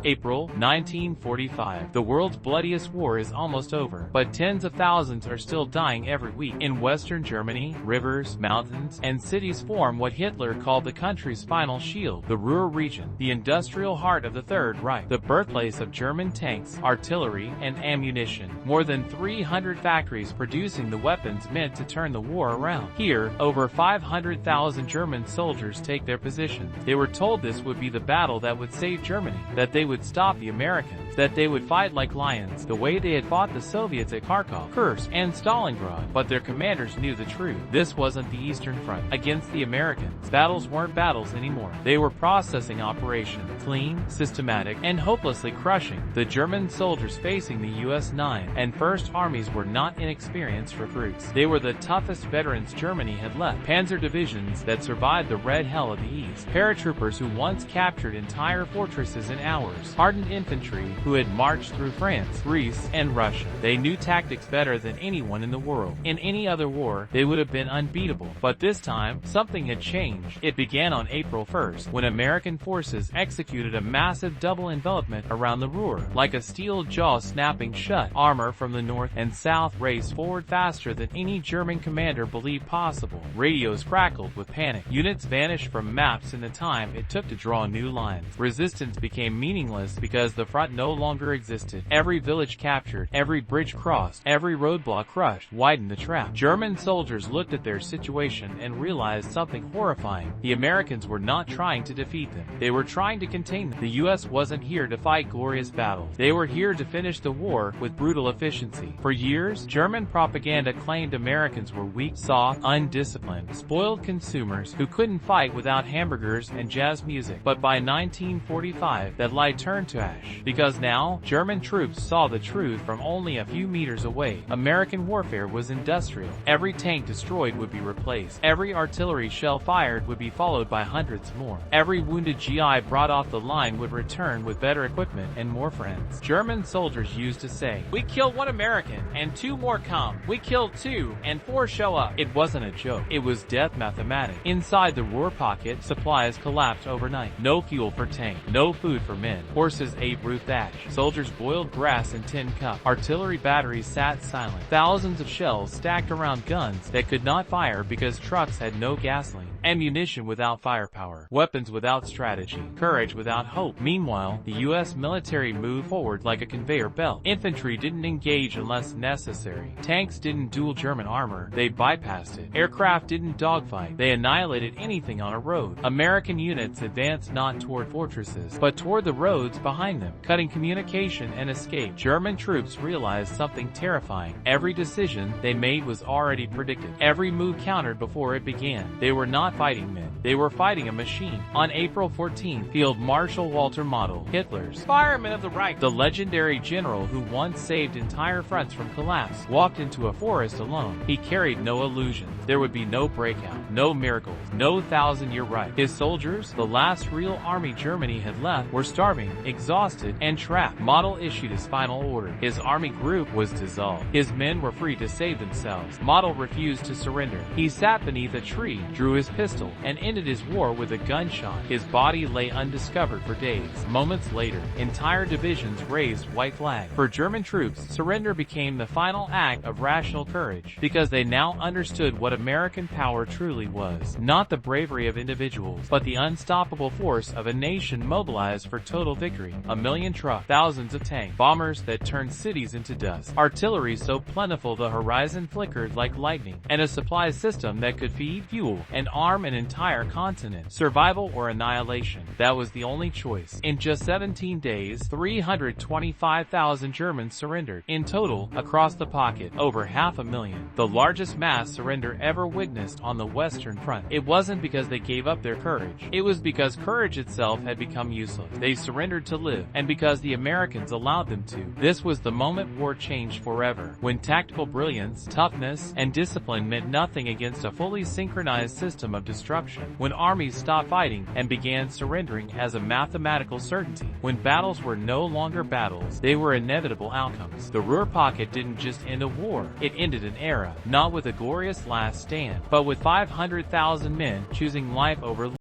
April 1945. The world's bloodiest war is almost over, but tens of thousands are still dying every week. In Western Germany, rivers, mountains, and cities form what Hitler called the country's final shield, the Ruhr region, the industrial heart of the Third Reich, the birthplace of German tanks, artillery, and ammunition. More than 300 factories producing the weapons meant to turn the war around. Here, over 500,000 German soldiers take their positions. They were told this would be the battle that would save Germany, that they would stop the Americans, that they would fight like lions, the way they had fought the Soviets at Kharkov, Kursk, and Stalingrad. But their commanders knew the truth. This wasn't the Eastern Front. Against the Americans, battles weren't battles anymore. They were processing operations, clean, systematic, and hopelessly crushing. The German soldiers facing the U.S. 9th and 1st Armies were not inexperienced recruits. They were the toughest veterans Germany had left. Panzer divisions that survived the red hell of the East. Paratroopers who once captured entire fortresses in hours. Hardened infantry who had marched through France, Greece, and Russia. They knew tactics better than anyone in the world. In any other war, they would have been unbeatable. But this time, something had changed. It began on April 1st, when American forces executed a massive double envelopment around the Ruhr. Like a steel jaw snapping shut, armor from the north and south raced forward faster than any German commander believed possible. Radios crackled with panic. Units vanished from maps in the time it took to draw new lines. Resistance became meaningless because the front no longer existed. Every village captured, every bridge crossed, every roadblock crushed, widened the trap. German soldiers looked at their situation and realized something horrifying. The Americans were not trying to defeat them. They were trying to contain them. The U.S. wasn't here to fight glorious battles. They were here to finish the war with brutal efficiency. For years, German propaganda claimed Americans were weak, soft, undisciplined, spoiled consumers who couldn't fight without hamburgers and jazz music. But by 1945, that lie turned to ash. Because now, German troops saw the truth from only a few meters away. American warfare was industrial. Every tank destroyed would be replaced. Every artillery shell fired would be followed by hundreds more. Every wounded GI brought off the line would return with better equipment and more friends. German soldiers used to say, "We kill one American, and 2 more come. We kill 2, and 4 show up." It wasn't a joke. It was death mathematics. Inside the Ruhr Pocket, supplies collapsed overnight. No fuel for tank. No food for men. Horses ate root thatch. Soldiers boiled grass in tin cups. Artillery batteries sat silent. Thousands of shells stacked around guns that could not fire because trucks had no gasoline. Ammunition without firepower. Weapons without strategy. Courage without hope. Meanwhile, the U.S. military moved forward like a conveyor belt. Infantry didn't engage unless necessary. Tanks didn't duel German armor. They bypassed it. Aircraft didn't dogfight. They annihilated anything on a road. American units advanced not toward fortresses, but toward the roads behind them, cutting communication and escape. German troops realized something terrifying. Every decision they made was already predicted. Every move countered before it began. They were not fighting men. They were fighting a machine. On April 14th, Field Marshal Walter Model, Hitler's fireman of the Reich, the legendary general who once saved entire fronts from collapse, walked into a forest alone. He carried no illusions. There would be no breakout, no miracles, no 1,000-year Reich. His soldiers, the last real army Germany had left, were starving, exhausted, and trapped. Model issued his final order. His army group was dissolved. His men were free to save themselves. Model refused to surrender. He sat beneath a tree, drew his pistol, and ended his war with a gunshot. His body lay undiscovered for days. Moments later, entire divisions raised white flags. For German troops, surrender became the final act of rational courage, because they now understood what American power truly was. Not the bravery of individuals, but the unstoppable force of a nation mobilized for total victory. 1 million trucks, thousands of tanks, bombers that turned cities into dust, artillery so plentiful the horizon flickered like lightning, and a supply system that could feed, fuel, and arm an entire continent. Survival or annihilation. That was the only choice. In just 17 days, 325,000 Germans surrendered. In total, across the pocket, over 500,000. The largest mass surrender ever witnessed on the Western Front. It wasn't because they gave up their courage. It was because courage itself had become useless. They surrendered to live, and because the Americans allowed them to. This was the moment war changed forever, when tactical brilliance, toughness, and discipline meant nothing against a fully synchronized system of destruction. When armies stopped fighting and began surrendering as a mathematical certainty. When battles were no longer battles, they were inevitable outcomes. The Ruhr Pocket didn't just end a war, it ended an era, not with a glorious last stand, but with 500,000 men choosing life over